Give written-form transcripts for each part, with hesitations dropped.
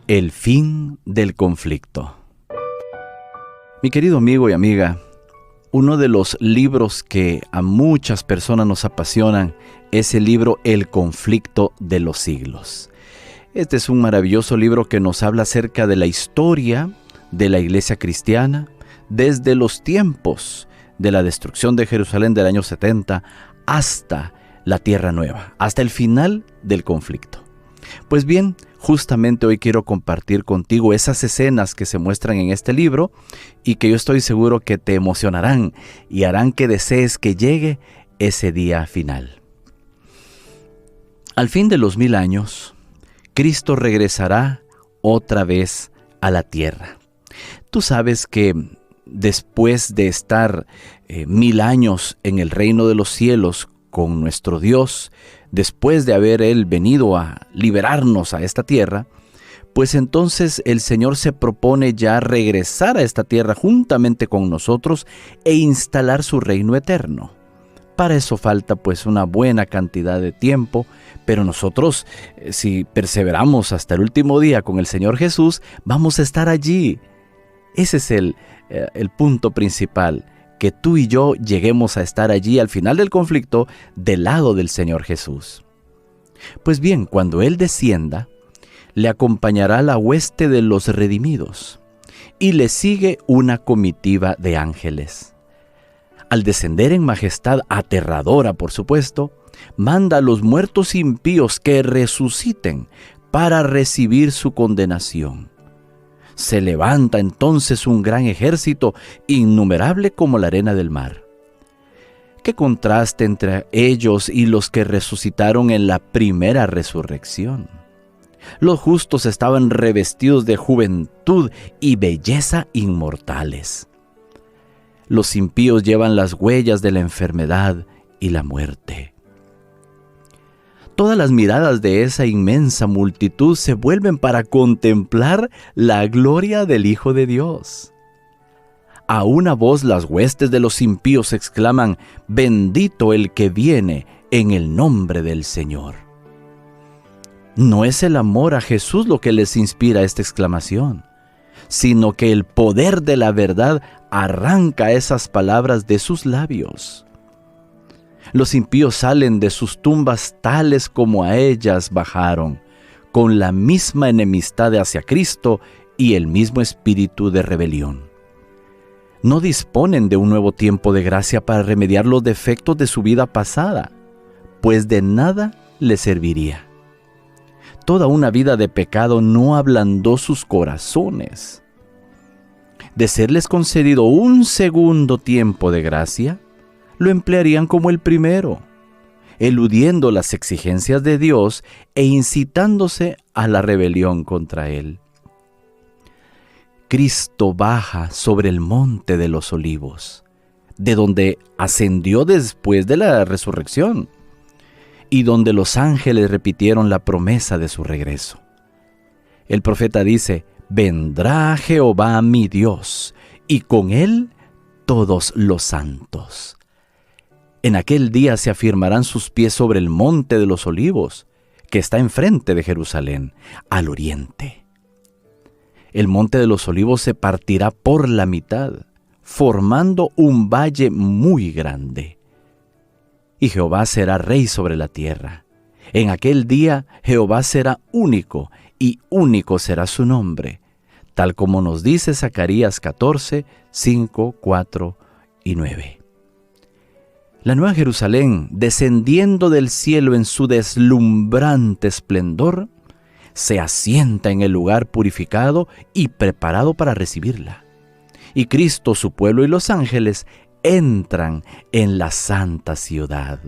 El fin del conflicto. Mi querido amigo y amiga, uno de los libros que a muchas personas nos apasionan es el libro El conflicto de los siglos. Este es un maravilloso libro que nos habla acerca de la historia de la iglesia cristiana desde los tiempos de la destrucción de Jerusalén del año 70 hasta la Tierra Nueva, hasta el final del conflicto. Pues bien, justamente hoy quiero compartir contigo esas escenas que se muestran en este libro y que yo estoy seguro que te emocionarán y harán que desees que llegue ese día final. Al fin de los 1000 años, Cristo regresará otra vez a la tierra. Tú sabes que después de estar 1000 años en el reino de los cielos con nuestro Dios, después de haber Él venido a liberarnos a esta tierra, pues entonces el Señor se propone ya regresar a esta tierra juntamente con nosotros e instalar su reino eterno. Para eso falta pues una buena cantidad de tiempo, pero nosotros, si perseveramos hasta el último día con el Señor Jesús, vamos a estar allí. Ese es el punto principal, que tú y yo lleguemos a estar allí al final del conflicto del lado del Señor Jesús. Pues bien, cuando Él descienda, le acompañará la hueste de los redimidos y le sigue una comitiva de ángeles. Al descender en majestad aterradora, por supuesto, manda a los muertos impíos que resuciten para recibir su condenación. Se levanta entonces un gran ejército, innumerable como la arena del mar. ¿Qué contraste entre ellos y los que resucitaron en la primera resurrección? Los justos estaban revestidos de juventud y belleza inmortales. Los impíos llevan las huellas de la enfermedad y la muerte. Todas las miradas de esa inmensa multitud se vuelven para contemplar la gloria del Hijo de Dios. A una voz las huestes de los impíos exclaman: «Bendito el que viene en el nombre del Señor». No es el amor a Jesús lo que les inspira esta exclamación, sino que el poder de la verdad arranca esas palabras de sus labios. Los impíos salen de sus tumbas tales como a ellas bajaron, con la misma enemistad hacia Cristo y el mismo espíritu de rebelión. No disponen de un nuevo tiempo de gracia para remediar los defectos de su vida pasada, pues de nada les serviría. Toda una vida de pecado no ablandó sus corazones. De serles concedido un segundo tiempo de gracia, lo emplearían como el primero, eludiendo las exigencias de Dios e incitándose a la rebelión contra Él. Cristo baja sobre el monte de los olivos, de donde ascendió después de la resurrección, y donde los ángeles repitieron la promesa de su regreso. El profeta dice: «Vendrá Jehová mi Dios, y con Él todos los santos». En aquel día se afirmarán sus pies sobre el monte de los olivos, que está enfrente de Jerusalén, al oriente. El monte de los olivos se partirá por la mitad, formando un valle muy grande. Y Jehová será rey sobre la tierra. En aquel día Jehová será único, y único será su nombre, tal como nos dice Zacarías 14, 5, 4 y 9. La Nueva Jerusalén, descendiendo del cielo en su deslumbrante esplendor, se asienta en el lugar purificado y preparado para recibirla. Y Cristo, su pueblo y los ángeles entran en la santa ciudad.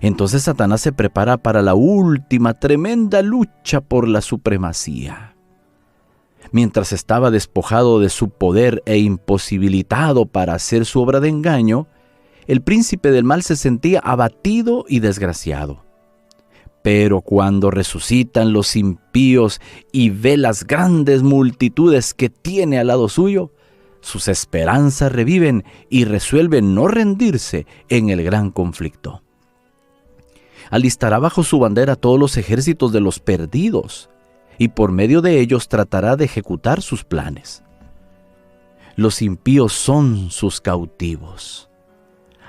Entonces Satanás se prepara para la última tremenda lucha por la supremacía. Mientras estaba despojado de su poder e imposibilitado para hacer su obra de engaño, el príncipe del mal se sentía abatido y desgraciado. Pero cuando resucitan los impíos y ve las grandes multitudes que tiene al lado suyo, sus esperanzas reviven y resuelven no rendirse en el gran conflicto. Alistará bajo su bandera todos los ejércitos de los perdidos y por medio de ellos tratará de ejecutar sus planes. Los impíos son sus cautivos.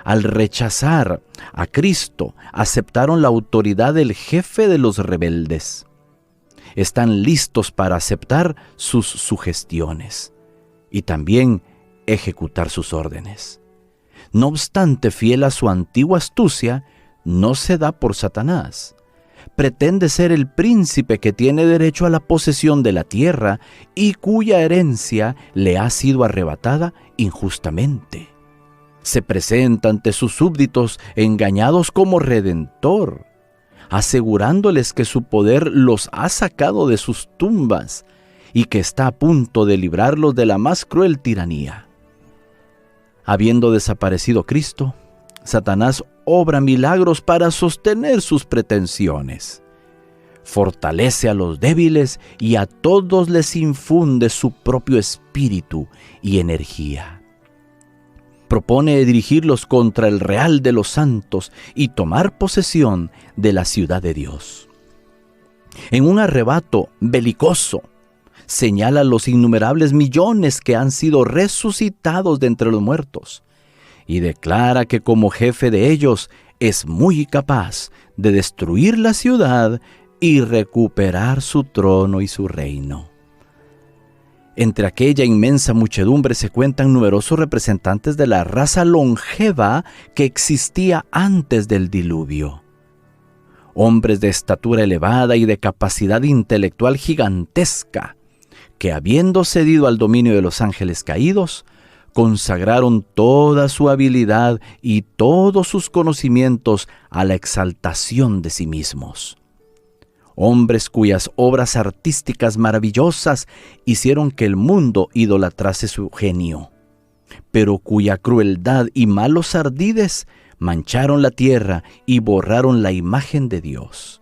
Al rechazar a Cristo, aceptaron la autoridad del jefe de los rebeldes. Están listos para aceptar sus sugestiones y también ejecutar sus órdenes. No obstante, fiel a su antigua astucia, no se da por Satanás. Pretende ser el príncipe que tiene derecho a la posesión de la tierra y cuya herencia le ha sido arrebatada injustamente. Se presenta ante sus súbditos engañados como redentor, asegurándoles que su poder los ha sacado de sus tumbas y que está a punto de librarlos de la más cruel tiranía. Habiendo desaparecido Cristo, Satanás obra milagros para sostener sus pretensiones. Fortalece a los débiles y a todos les infunde su propio espíritu y energía. Propone dirigirlos contra el real de los santos y tomar posesión de la ciudad de Dios. En un arrebato belicoso, señala los innumerables millones que han sido resucitados de entre los muertos y declara que como jefe de ellos es muy capaz de destruir la ciudad y recuperar su trono y su reino. Entre aquella inmensa muchedumbre se cuentan numerosos representantes de la raza longeva que existía antes del diluvio. Hombres de estatura elevada y de capacidad intelectual gigantesca, que habiendo cedido al dominio de los ángeles caídos, consagraron toda su habilidad y todos sus conocimientos a la exaltación de sí mismos. Hombres cuyas obras artísticas maravillosas hicieron que el mundo idolatrase su genio, pero cuya crueldad y malos ardides mancharon la tierra y borraron la imagen de Dios,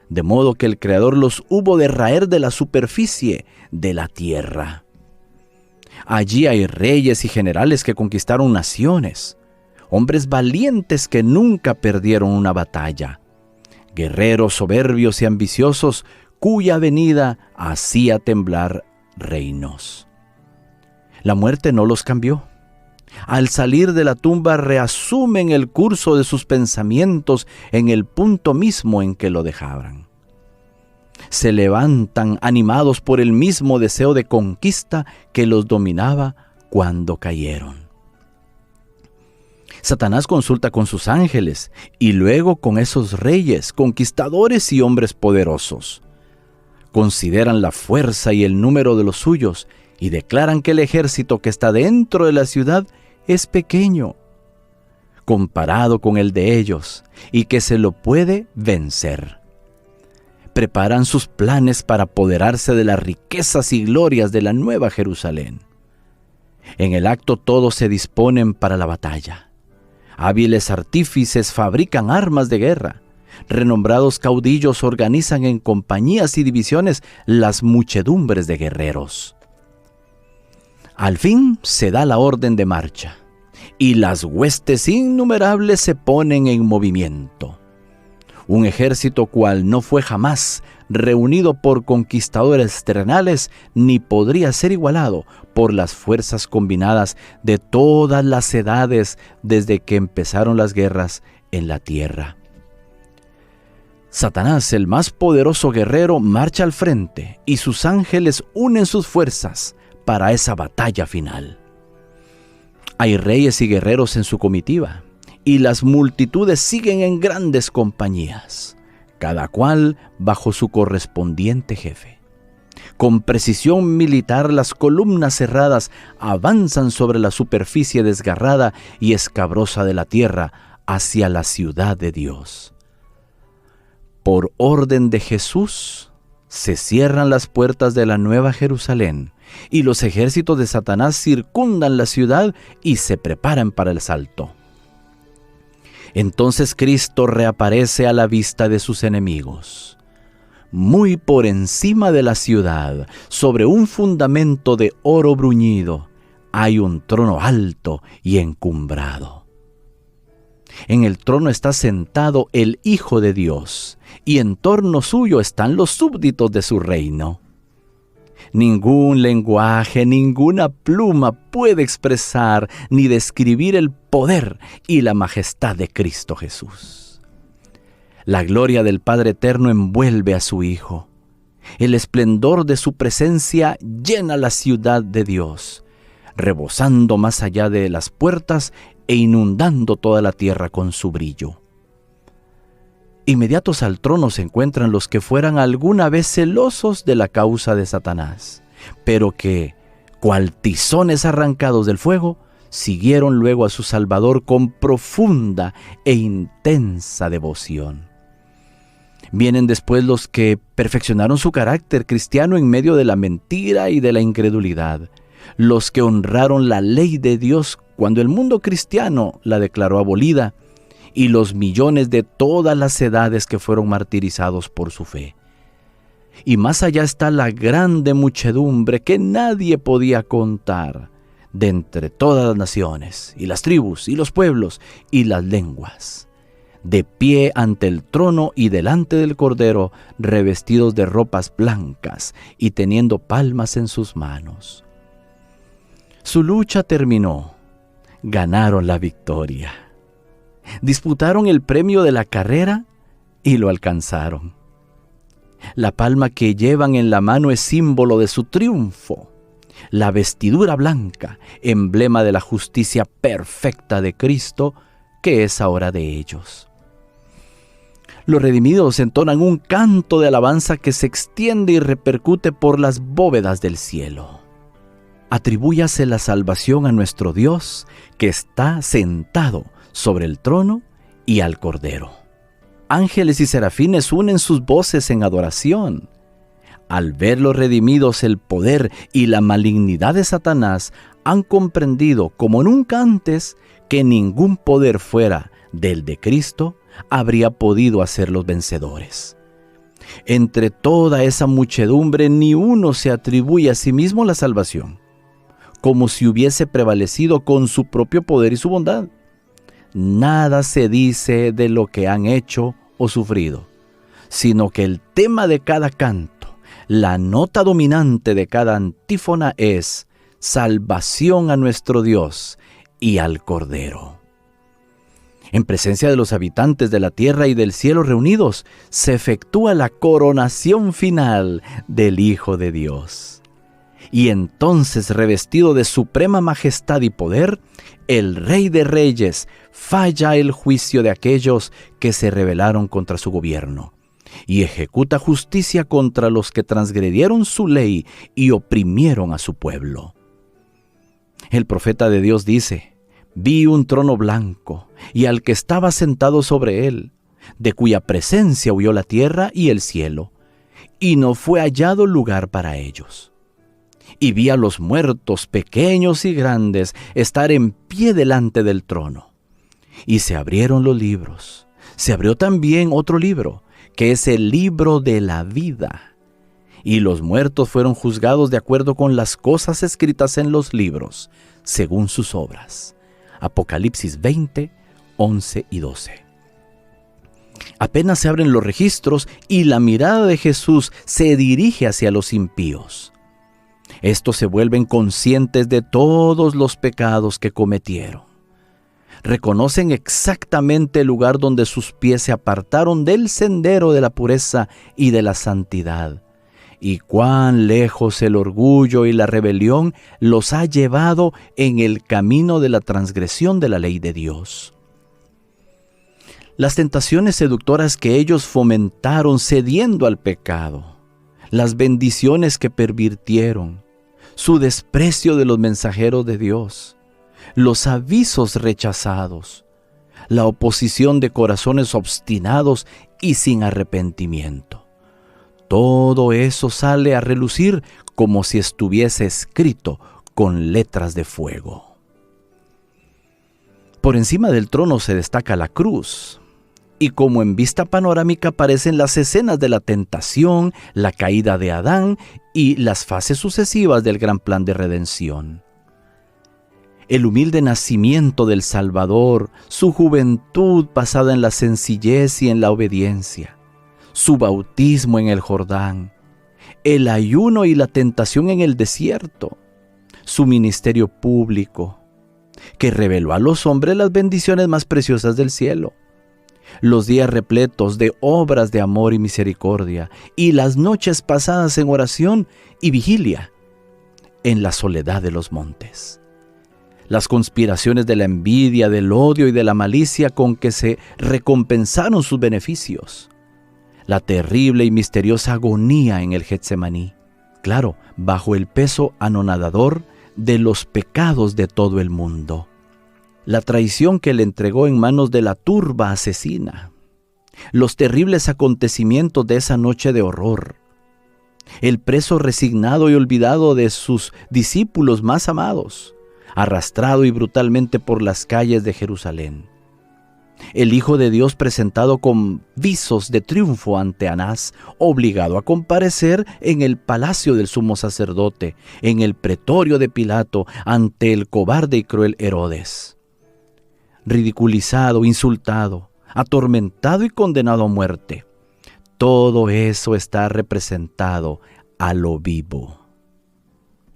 de modo que el Creador los hubo de raer de la superficie de la tierra. Allí hay reyes y generales que conquistaron naciones, hombres valientes que nunca perdieron una batalla, guerreros soberbios y ambiciosos cuya venida hacía temblar reinos. La muerte no los cambió. Al salir de la tumba reasumen el curso de sus pensamientos en el punto mismo en que lo dejaban. Se levantan animados por el mismo deseo de conquista que los dominaba cuando cayeron. Satanás consulta con sus ángeles y luego con esos reyes, conquistadores y hombres poderosos. Consideran la fuerza y el número de los suyos y declaran que el ejército que está dentro de la ciudad es pequeño, comparado con el de ellos, y que se lo puede vencer. Preparan sus planes para apoderarse de las riquezas y glorias de la Nueva Jerusalén. En el acto todos se disponen para la batalla. Hábiles artífices fabrican armas de guerra. Renombrados caudillos organizan en compañías y divisiones las muchedumbres de guerreros. Al fin se da la orden de marcha, y las huestes innumerables se ponen en movimiento. Un ejército cual no fue jamás reunido por conquistadores terrenales, ni podría ser igualado por las fuerzas combinadas de todas las edades desde que empezaron las guerras en la tierra. Satanás, el más poderoso guerrero, marcha al frente y sus ángeles unen sus fuerzas para esa batalla final. Hay reyes y guerreros en su comitiva, y las multitudes siguen en grandes compañías, cada cual bajo su correspondiente jefe. Con precisión militar, las columnas cerradas avanzan sobre la superficie desgarrada y escabrosa de la tierra hacia la ciudad de Dios. Por orden de Jesús, se cierran las puertas de la Nueva Jerusalén, y los ejércitos de Satanás circundan la ciudad y se preparan para el asalto. Entonces Cristo reaparece a la vista de sus enemigos. Muy por encima de la ciudad, sobre un fundamento de oro bruñido, hay un trono alto y encumbrado. En el trono está sentado el Hijo de Dios, y en torno suyo están los súbditos de su reino. Ningún lenguaje, ninguna pluma puede expresar ni describir el poder y la majestad de Cristo Jesús. La gloria del Padre Eterno envuelve a su Hijo. El esplendor de su presencia llena la ciudad de Dios, rebosando más allá de las puertas e inundando toda la tierra con su brillo. Inmediatos al trono se encuentran los que fueran alguna vez celosos de la causa de Satanás, pero que, cual tizones arrancados del fuego, siguieron luego a su Salvador con profunda e intensa devoción. Vienen después los que perfeccionaron su carácter cristiano en medio de la mentira y de la incredulidad, los que honraron la ley de Dios cuando el mundo cristiano la declaró abolida, y los millones de todas las edades que fueron martirizados por su fe. Y más allá está la grande muchedumbre que nadie podía contar, de entre todas las naciones, y las tribus, y los pueblos, y las lenguas, de pie ante el trono y delante del Cordero, revestidos de ropas blancas y teniendo palmas en sus manos. Su lucha terminó, ganaron la victoria. Disputaron el premio de la carrera y lo alcanzaron. La palma que llevan en la mano es símbolo de su triunfo. La vestidura blanca, emblema de la justicia perfecta de Cristo, que es ahora de ellos. Los redimidos entonan un canto de alabanza que se extiende y repercute por las bóvedas del cielo. Atribúyase la salvación a nuestro Dios, que está sentado sobre el trono y al Cordero. Ángeles y serafines unen sus voces en adoración. Al ver los redimidos el poder y la malignidad de Satanás, han comprendido como nunca antes que ningún poder fuera del de Cristo habría podido hacerlos vencedores. Entre toda esa muchedumbre ni uno se atribuye a sí mismo la salvación, como si hubiese prevalecido con su propio poder y su bondad. Nada se dice de lo que han hecho o sufrido, sino que el tema de cada canto, la nota dominante de cada antífona es salvación a nuestro Dios y al Cordero. En presencia de los habitantes de la tierra y del cielo reunidos, se efectúa la coronación final del Hijo de Dios. Y entonces, revestido de suprema majestad y poder, el Rey de Reyes falla el juicio de aquellos que se rebelaron contra su gobierno y ejecuta justicia contra los que transgredieron su ley y oprimieron a su pueblo. El profeta de Dios dice: «Vi un trono blanco y al que estaba sentado sobre él, de cuya presencia huyó la tierra y el cielo, y no fue hallado lugar para ellos. Y vi a los muertos, pequeños y grandes, estar en pie delante del trono. Y se abrieron los libros. Se abrió también otro libro, que es el libro de la vida. Y los muertos fueron juzgados de acuerdo con las cosas escritas en los libros, según sus obras». Apocalipsis 20, 11 y 12. Apenas se abren los registros y la mirada de Jesús se dirige hacia los impíos. Estos se vuelven conscientes de todos los pecados que cometieron. Reconocen exactamente el lugar donde sus pies se apartaron del sendero de la pureza y de la santidad, y cuán lejos el orgullo y la rebelión los ha llevado en el camino de la transgresión de la ley de Dios. Las tentaciones seductoras que ellos fomentaron cediendo al pecado, las bendiciones que pervirtieron, su desprecio de los mensajeros de Dios, los avisos rechazados, la oposición de corazones obstinados y sin arrepentimiento. Todo eso sale a relucir como si estuviese escrito con letras de fuego. Por encima del trono se destaca la cruz, y como en vista panorámica aparecen las escenas de la tentación, la caída de Adán y las fases sucesivas del gran plan de redención. el humilde nacimiento del Salvador, su juventud pasada en la sencillez y en la obediencia, su bautismo en el Jordán, el ayuno y la tentación en el desierto, su ministerio público, que reveló a los hombres las bendiciones más preciosas del cielo, los días repletos de obras de amor y misericordia, y las noches pasadas en oración y vigilia en la soledad de los montes. Las conspiraciones de la envidia, del odio y de la malicia con que se recompensaron sus beneficios. La terrible y misteriosa agonía en el Getsemaní, claro, bajo el peso anonadador de los pecados de todo el mundo. La traición que le entregó en manos de la turba asesina. Los terribles acontecimientos de esa noche de horror. El preso resignado y olvidado de sus discípulos más amados, arrastrado y brutalmente por las calles de Jerusalén. El Hijo de Dios presentado con visos de triunfo ante Anás, obligado a comparecer en el palacio del sumo sacerdote, en el pretorio de Pilato, ante el cobarde y cruel Herodes. Ridiculizado, insultado, atormentado y condenado a muerte. Todo eso está representado a lo vivo.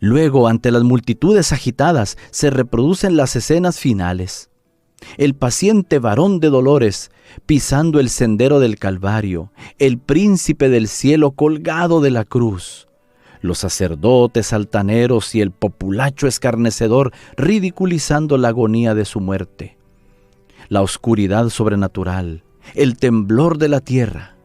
Luego, ante las multitudes agitadas, se reproducen las escenas finales. El paciente varón de dolores, pisando el sendero del Calvario, el príncipe del cielo colgado de la cruz, los sacerdotes altaneros y el populacho escarnecedor ridiculizando la agonía de su muerte, la oscuridad sobrenatural, el temblor de la tierra,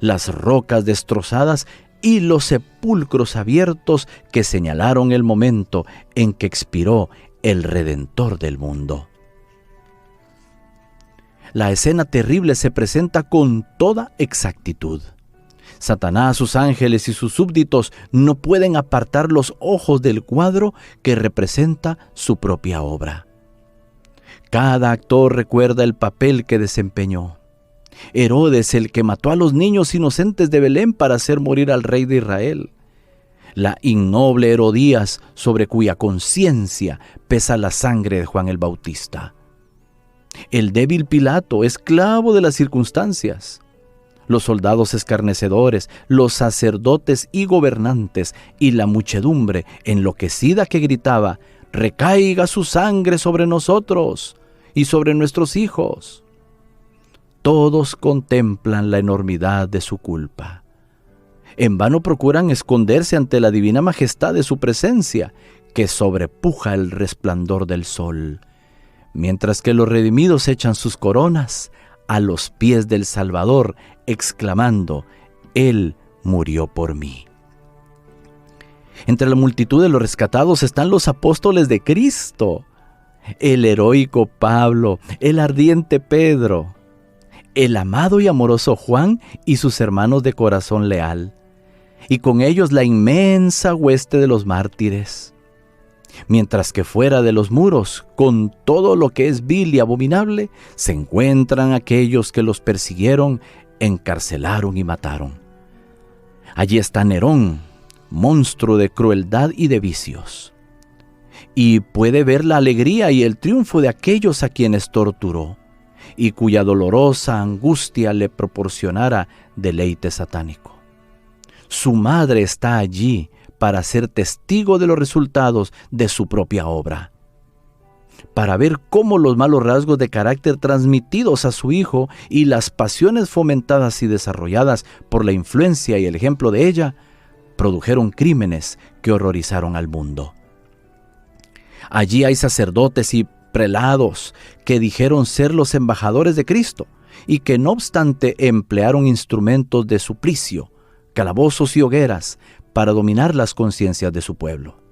las rocas destrozadas y los sepulcros abiertos que señalaron el momento en que expiró el Redentor del mundo. La escena terrible se presenta con toda exactitud. Satanás, sus ángeles y sus súbditos no pueden apartar los ojos del cuadro que representa su propia obra. Cada actor recuerda el papel que desempeñó. Herodes, el que mató a los niños inocentes de Belén para hacer morir al rey de Israel. La innoble Herodías, sobre cuya conciencia pesa la sangre de Juan el Bautista. El débil Pilato, esclavo de las circunstancias. Los soldados escarnecedores, los sacerdotes y gobernantes, y la muchedumbre enloquecida que gritaba: «Recaiga su sangre sobre nosotros y sobre nuestros hijos». Todos contemplan la enormidad de su culpa. En vano procuran esconderse ante la divina majestad de su presencia, que sobrepuja el resplandor del sol, mientras que los redimidos echan sus coronas a los pies del Salvador, exclamando: «Él murió por mí». Entre la multitud de los rescatados están los apóstoles de Cristo, el heroico Pablo, el ardiente Pedro, el amado y amoroso Juan y sus hermanos de corazón leal, y con ellos la inmensa hueste de los mártires. Mientras que fuera de los muros, con todo lo que es vil y abominable, se encuentran aquellos que los persiguieron, encarcelaron y mataron. Allí está Nerón, monstruo de crueldad y de vicios, y puede ver la alegría y el triunfo de aquellos a quienes torturó, y cuya dolorosa angustia le proporcionara deleite satánico. Su madre está allí para ser testigo de los resultados de su propia obra, para ver cómo los malos rasgos de carácter transmitidos a su hijo y las pasiones fomentadas y desarrolladas por la influencia y el ejemplo de ella produjeron crímenes que horrorizaron al mundo. Allí hay sacerdotes y prelados que dijeron ser los embajadores de Cristo y que no obstante emplearon instrumentos de suplicio, calabozos y hogueras para dominar las conciencias de su pueblo.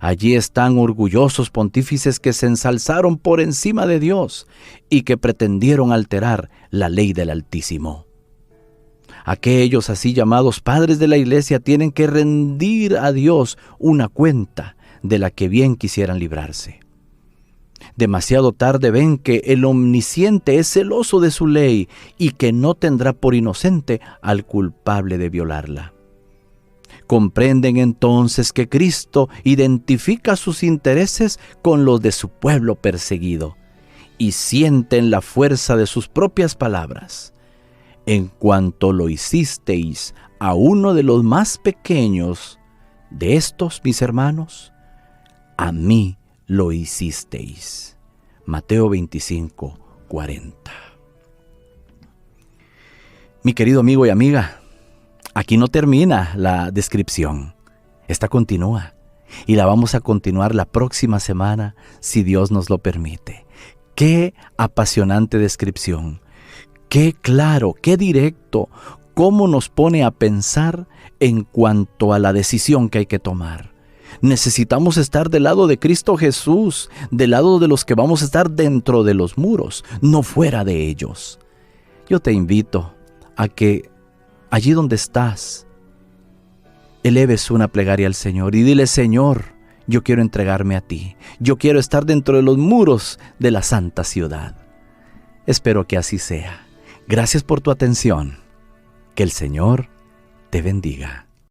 Allí están orgullosos pontífices que se ensalzaron por encima de Dios y que pretendieron alterar la ley del Altísimo. Aquellos así llamados padres de la Iglesia tienen que rendir a Dios una cuenta de la que bien quisieran librarse. Demasiado tarde ven que el Omnisciente es celoso de su ley y que no tendrá por inocente al culpable de violarla. Comprenden entonces que Cristo identifica sus intereses con los de su pueblo perseguido y sienten la fuerza de sus propias palabras. En cuanto lo hicisteis a uno de los más pequeños de estos, mis hermanos, a mí lo hicisteis. Mateo 25, 40. Mi querido amigo y amiga, aquí no termina la descripción. Esta continúa y la vamos a continuar la próxima semana, si Dios nos lo permite. Qué apasionante descripción, qué claro, qué directo, cómo nos pone a pensar en cuanto a la decisión que hay que tomar. Necesitamos estar del lado de Cristo Jesús, del lado de los que vamos a estar dentro de los muros, no fuera de ellos. Yo te invito a que allí donde estás, eleves una plegaria al Señor y dile: Señor, yo quiero entregarme a ti. Yo quiero estar dentro de los muros de la santa ciudad. Espero que así sea. Gracias por tu atención. Que el Señor te bendiga.